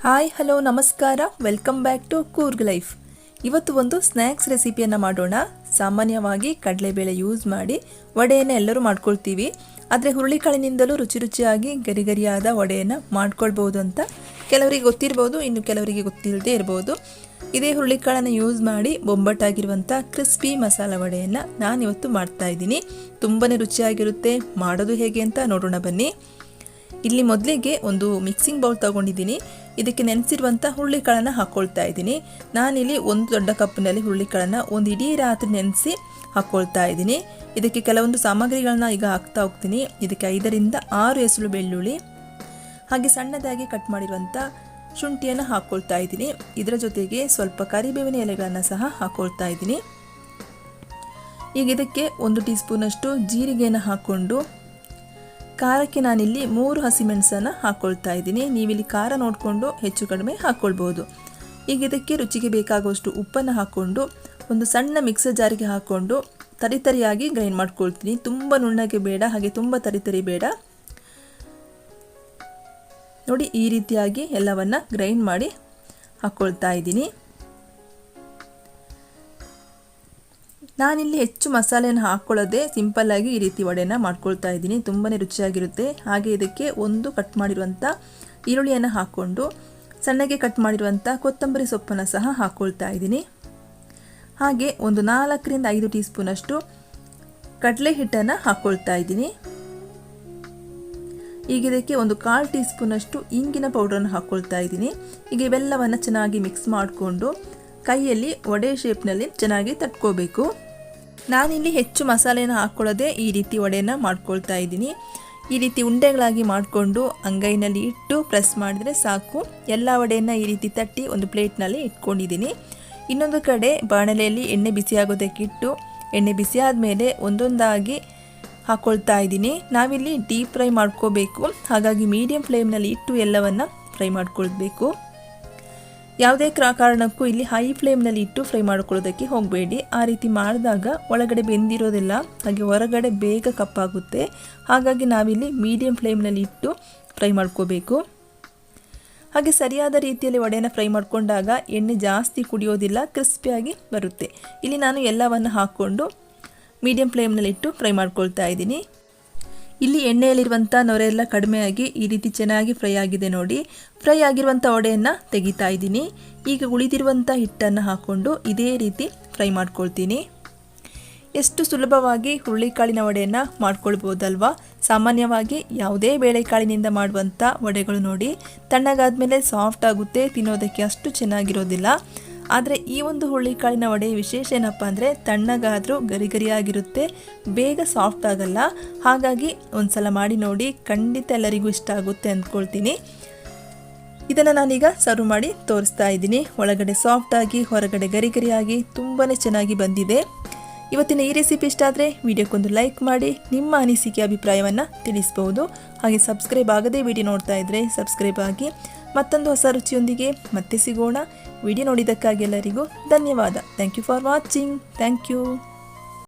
Hi hello ನಮಸ್ಕಾರ, welcome back to Coorg life. ಇವತ್ತು ಒಂದು ಸ್ನ್ಯಾಕ್ಸ್ ರೆಸಿಪಿಯನ್ನು ಮಾಡೋಣ. ಸಾಮಾನ್ಯವಾಗಿ ಕಡಲೆಬೇಳೆ ಯೂಸ್ ಮಾಡಿ ವಡೆಯನ್ನು ಎಲ್ಲರೂ ಮಾಡ್ಕೊಳ್ತೀವಿ. ಆದರೆ ಹುರುಳಿಕಾಳಿನಿಂದಲೂ ರುಚಿಯಾಗಿ ಗರಿಗರಿಯಾದ ವಡೆಯನ್ನು ಮಾಡ್ಕೊಳ್ಬೋದು ಅಂತ ಕೆಲವರಿಗೆ ಗೊತ್ತಿರ್ಬೋದು, ಇನ್ನು ಕೆಲವರಿಗೆ ಗೊತ್ತಿಲ್ಲದೆ ಇರ್ಬೋದು. ಇದೇ ಹುರುಳಿಕಾಳನ್ನು ಯೂಸ್ ಮಾಡಿ ಬೊಂಬಟ್ಟಾಗಿರುವಂಥ ಕ್ರಿಸ್ಪಿ ಮಸಾಲ ವಡೆಯನ್ನು ನಾನಿವತ್ತು ಮಾಡ್ತಾ ಇದ್ದೀನಿ. ತುಂಬಾ ರುಚಿಯಾಗಿರುತ್ತೆ. ಮಾಡೋದು ಹೇಗೆ ಅಂತ ನೋಡೋಣ ಬನ್ನಿ. ಇಲ್ಲಿ ಮೊದಲಿಗೆ ಒಂದು ಮಿಕ್ಸಿಂಗ್ ಬೌಲ್ ತಗೊಂಡಿದ್ದೀನಿ. ಇದಕ್ಕೆ ನೆನೆಸಿರುವಂಥ ಹುರುಳಿಕಾಳನ್ನು ಹಾಕ್ಕೊಳ್ತಾ ಇದ್ದೀನಿ. ನಾನಿಲ್ಲಿ ಒಂದು ದೊಡ್ಡ ಕಪ್ಪಿನಲ್ಲಿ ಹುರುಳಿಕಾಳನ್ನು ಒಂದು ಇಡೀ ರಾತ್ರಿ ನೆನೆಸಿ ಹಾಕ್ಕೊಳ್ತಾ ಇದ್ದೀನಿ. ಇದಕ್ಕೆ ಕೆಲವೊಂದು ಸಾಮಗ್ರಿಗಳನ್ನ ಈಗ ಹಾಕ್ತಾ ಹೋಗ್ತೀನಿ. ಇದಕ್ಕೆ 5 ರಿಂದ 6 ಎಸಳು ಬೆಳ್ಳುಳ್ಳಿ, ಹಾಗೆ ಸಣ್ಣದಾಗಿ ಕಟ್ ಮಾಡಿರುವಂಥ ಶುಂಠಿಯನ್ನು ಹಾಕ್ಕೊಳ್ತಾ ಇದ್ದೀನಿ. ಇದರ ಜೊತೆಗೆ ಸ್ವಲ್ಪ ಕರಿಬೇವಿನ ಎಲೆಗಳನ್ನು ಸಹ ಹಾಕ್ಕೊಳ್ತಾ ಇದ್ದೀನಿ. ಈಗ ಇದಕ್ಕೆ 1 ಟೀ ಸ್ಪೂನಷ್ಟು ಜೀರಿಗೆಯನ್ನು ಹಾಕ್ಕೊಂಡು ಖಾರಕ್ಕೆ ನಾನಿಲ್ಲಿ 3 ಹಸಿಮೆಣಸನ್ನು ಹಾಕ್ಕೊಳ್ತಾ ಇದ್ದೀನಿ. ನೀವಿಲ್ಲಿ ಖಾರ ನೋಡಿಕೊಂಡು ಹೆಚ್ಚು ಕಡಿಮೆ ಹಾಕ್ಕೊಳ್ಬೋದು. ಈಗ ಇದಕ್ಕೆ ರುಚಿಗೆ ಬೇಕಾಗುವಷ್ಟು ಉಪ್ಪನ್ನು ಹಾಕ್ಕೊಂಡು ಒಂದು ಸಣ್ಣ ಮಿಕ್ಸರ್ ಜಾರಿಗೆ ಹಾಕ್ಕೊಂಡು ತರಿತರಿಯಾಗಿ ಗ್ರೈಂಡ್ ಮಾಡ್ಕೊಳ್ತೀನಿ. ತುಂಬ ನುಣ್ಣಗೆ ಬೇಡ, ಹಾಗೆ ತುಂಬ ತರಿತರಿ ಬೇಡ. ನೋಡಿ, ಈ ರೀತಿಯಾಗಿ ಎಲ್ಲವನ್ನು ಗ್ರೈಂಡ್ ಮಾಡಿ ಹಾಕ್ಕೊಳ್ತಾ ಇದ್ದೀನಿ. ನಾನಿಲ್ಲಿ ಹೆಚ್ಚು ಮಸಾಲೆಯನ್ನು ಹಾಕ್ಕೊಳ್ಳೋದೆ ಸಿಂಪಲ್ಲಾಗಿ ಈ ರೀತಿ ವಡೆಯನ್ನು ಮಾಡ್ಕೊಳ್ತಾ ಇದ್ದೀನಿ. ತುಂಬಾ ರುಚಿಯಾಗಿರುತ್ತೆ. ಹಾಗೆ ಇದಕ್ಕೆ ಒಂದು ಕಟ್ ಮಾಡಿರುವಂಥ ಈರುಳ್ಳಿಯನ್ನು ಹಾಕ್ಕೊಂಡು ಸಣ್ಣಗೆ ಕಟ್ ಮಾಡಿರುವಂಥ ಕೊತ್ತಂಬರಿ ಸೊಪ್ಪನ್ನು ಸಹ ಹಾಕ್ಕೊಳ್ತಾ ಇದ್ದೀನಿ. ಹಾಗೆ ಒಂದು 4 ರಿಂದ 5 ಟೀ ಸ್ಪೂನಷ್ಟು ಕಡಲೆ ಹಿಟ್ಟನ್ನು ಹಾಕ್ಕೊಳ್ತಾ ಇದ್ದೀನಿ. ಈಗ ಇದಕ್ಕೆ ಒಂದು 1/4 ಟೀ ಸ್ಪೂನಷ್ಟು ಇಂಗಿನ ಪೌಡ್ರನ್ನು ಹಾಕ್ಕೊಳ್ತಾ ಇದ್ದೀನಿ. ಈಗ ಇವೆಲ್ಲವನ್ನು ಚೆನ್ನಾಗಿ ಮಿಕ್ಸ್ ಮಾಡಿಕೊಂಡು ಕೈಯಲ್ಲಿ ವಡೆ ಶೇಪ್ನಲ್ಲಿ ಚೆನ್ನಾಗಿ ತಟ್ಕೋಬೇಕು. ನಾನಿಲ್ಲಿ ಹೆಚ್ಚು ಮಸಾಲೆಯನ್ನು ಹಾಕ್ಕೊಳ್ಳೋದೆ ಈ ರೀತಿ ವಡೆಯನ್ನು ಮಾಡ್ಕೊಳ್ತಾ ಇದ್ದೀನಿ. ಈ ರೀತಿ ಉಂಡೆಗಳಾಗಿ ಮಾಡಿಕೊಂಡು ಅಂಗೈನಲ್ಲಿ ಇಟ್ಟು ಪ್ರೆಸ್ ಮಾಡಿದರೆ ಸಾಕು. ಎಲ್ಲ ವಡೆಯನ್ನು ಈ ರೀತಿ ತಟ್ಟಿ ಒಂದು ಪ್ಲೇಟ್ನಲ್ಲಿ ಇಟ್ಕೊಂಡಿದ್ದೀನಿ. ಇನ್ನೊಂದು ಕಡೆ ಬಾಣಲೆಯಲ್ಲಿ ಎಣ್ಣೆ ಬಿಸಿಯಾಗೋದಕ್ಕೆ ಇಟ್ಟು ಎಣ್ಣೆ ಬಿಸಿ ಆದಮೇಲೆ ಒಂದೊಂದಾಗಿ ಹಾಕ್ಕೊಳ್ತಾ ಇದ್ದೀನಿ. ನಾವಿಲ್ಲಿ ಡೀಪ್ ಫ್ರೈ ಮಾಡ್ಕೋಬೇಕು. ಹಾಗಾಗಿ ಮೀಡಿಯಂ ಫ್ಲೇಮ್ನಲ್ಲಿ ಇಟ್ಟು ಎಲ್ಲವನ್ನು ಫ್ರೈ ಮಾಡ್ಕೊಳ್ಬೇಕು. ಯಾವುದೇ ಕಾರಣಕ್ಕೂ ಇಲ್ಲಿ ಹೈ ಫ್ಲೇಮ್ನಲ್ಲಿ ಇಟ್ಟು ಫ್ರೈ ಮಾಡ್ಕೊಳ್ಳೋದಕ್ಕೆ ಹೋಗಬೇಡಿ. ಆ ರೀತಿ ಮಾಡಿದಾಗ ಒಳಗಡೆ ಬೆಂದಿರೋದಿಲ್ಲ, ಹಾಗೆ ಹೊರಗಡೆ ಬೇಗ ಕಪ್ಪಾಗುತ್ತೆ. ಹಾಗಾಗಿ ನಾವಿಲ್ಲಿ ಮೀಡಿಯಂ ಫ್ಲೇಮ್ನಲ್ಲಿ ಇಟ್ಟು ಫ್ರೈ ಮಾಡ್ಕೋಬೇಕು. ಹಾಗೆ ಸರಿಯಾದ ರೀತಿಯಲ್ಲಿ ವಡೆಯನ್ನು ಫ್ರೈ ಮಾಡಿಕೊಂಡಾಗ ಎಣ್ಣೆ ಜಾಸ್ತಿ ಕುಡಿಯೋದಿಲ್ಲ, ಕ್ರಿಸ್ಪಿಯಾಗಿ ಬರುತ್ತೆ. ಇಲ್ಲಿ ನಾನು ಎಲ್ಲವನ್ನು ಹಾಕ್ಕೊಂಡು ಮೀಡಿಯಂ ಫ್ಲೇಮ್ನಲ್ಲಿ ಇಟ್ಟು ಫ್ರೈ ಮಾಡ್ಕೊಳ್ತಾ ಇದ್ದೀನಿ. ಇಲ್ಲಿ ಎಣ್ಣೆಯಲ್ಲಿರುವಂಥ ನೊರೆ ಎಲ್ಲ ಕಡಿಮೆಯಾಗಿ ಈ ರೀತಿ ಚೆನ್ನಾಗಿ ಫ್ರೈ ಆಗಿದೆ ನೋಡಿ. ಫ್ರೈ ಆಗಿರುವಂಥ ವಡೆಯನ್ನು ತೆಗಿತಾ ಇದ್ದೀನಿ. ಈಗ ಉಳಿದಿರುವಂಥ ಹಿಟ್ಟನ್ನು ಹಾಕ್ಕೊಂಡು ಇದೇ ರೀತಿ ಫ್ರೈ ಮಾಡ್ಕೊಳ್ತೀನಿ. ಎಷ್ಟು ಸುಲಭವಾಗಿ ಹುರುಳಿಕಾಳಿನ ವಡೆಯನ್ನು ಮಾಡ್ಕೊಳ್ಬೋದಲ್ವಾ. ಸಾಮಾನ್ಯವಾಗಿ ಯಾವುದೇ ಬೇಳೆಕಾಳಿನಿಂದ ಮಾಡುವಂಥ ವಡೆಗಳು ನೋಡಿ ತಣ್ಣಗಾದ್ಮೇಲೆ ಸಾಫ್ಟ್ ಆಗುತ್ತೆ, ತಿನ್ನೋದಕ್ಕೆ ಅಷ್ಟು ಚೆನ್ನಾಗಿರೋದಿಲ್ಲ. ಆದರೆ ಈ ಒಂದು ಹುರುಳಿಕಾಳಿನ ವಡೆ ವಿಶೇಷ ಏನಪ್ಪ ಅಂದರೆ ತಣ್ಣಗಾದರೂ ಗರಿಗರಿಯಾಗಿರುತ್ತೆ, ಬೇಗ ಸಾಫ್ಟ್ ಆಗಲ್ಲ. ಹಾಗಾಗಿ ಒಂದ್ಸಲ ಮಾಡಿ ನೋಡಿ, ಖಂಡಿತ ಎಲ್ಲರಿಗೂ ಇಷ್ಟ ಆಗುತ್ತೆ ಅಂದ್ಕೊಳ್ತೀನಿ. ಇದನ್ನು ನಾನೀಗ ಸರ್ವ್ ಮಾಡಿ ತೋರಿಸ್ತಾ ಇದ್ದೀನಿ. ಒಳಗಡೆ ಸಾಫ್ಟಾಗಿ ಹೊರಗಡೆ ಗರಿಗರಿಯಾಗಿ ತುಂಬಾ ಚೆನ್ನಾಗಿ ಬಂದಿದೆ. ಇವತ್ತಿನ ಈ ರೆಸಿಪಿ ಇಷ್ಟ ಆದರೆ ವಿಡಿಯೋಕ್ಕೊಂದು ಲೈಕ್ ಮಾಡಿ ನಿಮ್ಮ ಅನಿಸಿಕೆ ಅಭಿಪ್ರಾಯವನ್ನು ತಿಳಿಸ್ಬೋದು. ಹಾಗೆ ಸಬ್ಸ್ಕ್ರೈಬ್ ಆಗದೆ ವಿಡಿಯೋ ನೋಡ್ತಾ ಇದ್ದರೆ ಸಬ್ಸ್ಕ್ರೈಬ್ ಆಗಿ. ಮತ್ತೊಂದು ಹೊಸ ರುಚಿಯೊಂದಿಗೆ ಮತ್ತೆ ಸಿಗೋಣ. ವಿಡಿಯೋ ನೋಡಿದ್ದಕ್ಕಾಗಿ ಎಲ್ಲರಿಗೂ ಧನ್ಯವಾದ. Thank you for watching. Thank you.